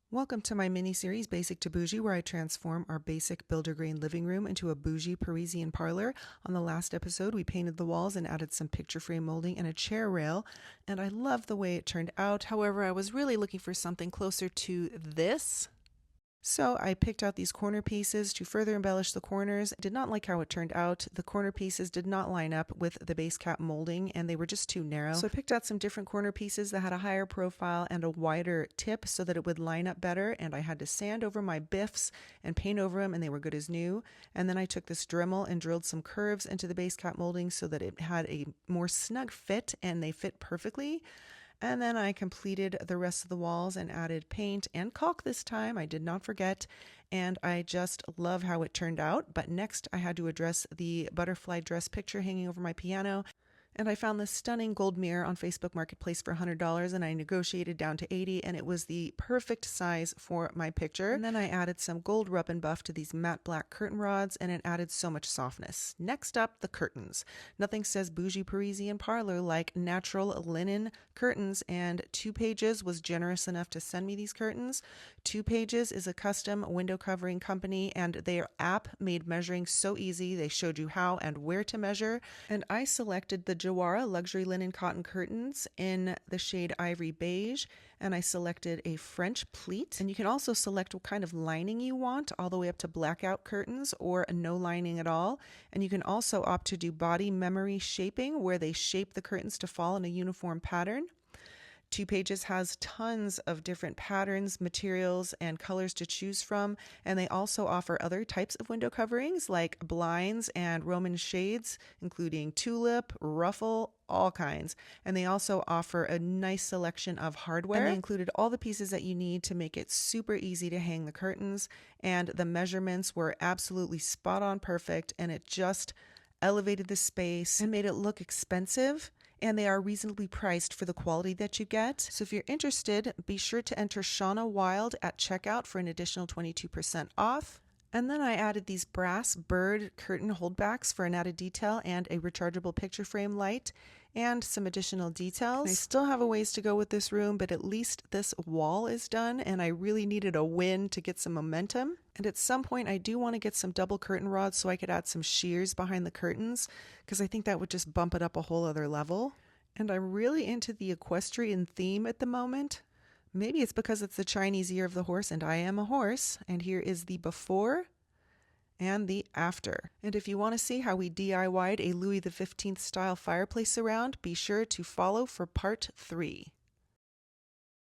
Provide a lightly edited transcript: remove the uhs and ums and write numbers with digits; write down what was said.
Welcome to my mini-series, Basic to Bougie, where I transform our basic builder grain living room into a bougie Parisian parlor. On the last episode, we painted the walls and added some picture frame molding and a chair rail, and I love the way it turned out. However, I was really looking for something closer to this. So I picked out these corner pieces to further embellish the corners. I did not like how it turned out. The corner pieces did not line up with the base cap molding and they were just too narrow. So I picked out some different corner pieces that had a higher profile and a wider tip so that it would line up better, and I had to sand over my biffs and paint over them and they were good as new. And then I took this Dremel and drilled some curves into the base cap molding so that it had a more snug fit and they fit perfectly. And then I completed the rest of the walls and added paint and caulk this time. I did not forget, and I just love how it turned out. But next I had to address the butterfly dress picture hanging over my piano. And I found this stunning gold mirror on Facebook Marketplace for $100, and I negotiated down to $80, and it was the perfect size for my picture. And then I added some gold rub and buff to these matte black curtain rods, and it added so much softness. Next up, the curtains. Nothing says bougie Parisian parlor like natural linen curtains, and 2 Pages was generous enough to send me these curtains. 2 Pages is a custom window covering company, and their app made measuring so easy. They showed you how and where to measure, and I selected the Jawara luxury linen cotton curtains in the shade ivory beige, and I selected a French pleat. And you can also select what kind of lining you want, all the way up to blackout curtains or no lining at all. And you can also opt to do body memory shaping, where they shape the curtains to fall in a uniform pattern. 2 Pages has tons of different patterns, materials, and colors to choose from, and they also offer other types of window coverings like blinds and Roman shades, including tulip, ruffle, all kinds. And they also offer a nice selection of hardware. And they included all the pieces that you need to make it super easy to hang the curtains, and the measurements were absolutely spot on perfect, and it just elevated the space and made it look expensive. And they are reasonably priced for the quality that you get. So if you're interested, be sure to enter Shauna Wild at checkout for an additional 22% off. And then I added these brass bird curtain holdbacks for an added detail and a rechargeable picture frame light and some additional details. I still have a ways to go with this room, but at least this wall is done, and I really needed a win to get some momentum. And at some point I do want to get some double curtain rods so I could add some shears behind the curtains, because I think that would just bump it up a whole other level. And I'm really into the equestrian theme at the moment. Maybe it's because it's the Chinese year of the horse and I am a horse. And here is the before and the after. And if you want to see how we DIY'd a Louis XV style fireplace surround, be sure to follow for part 3.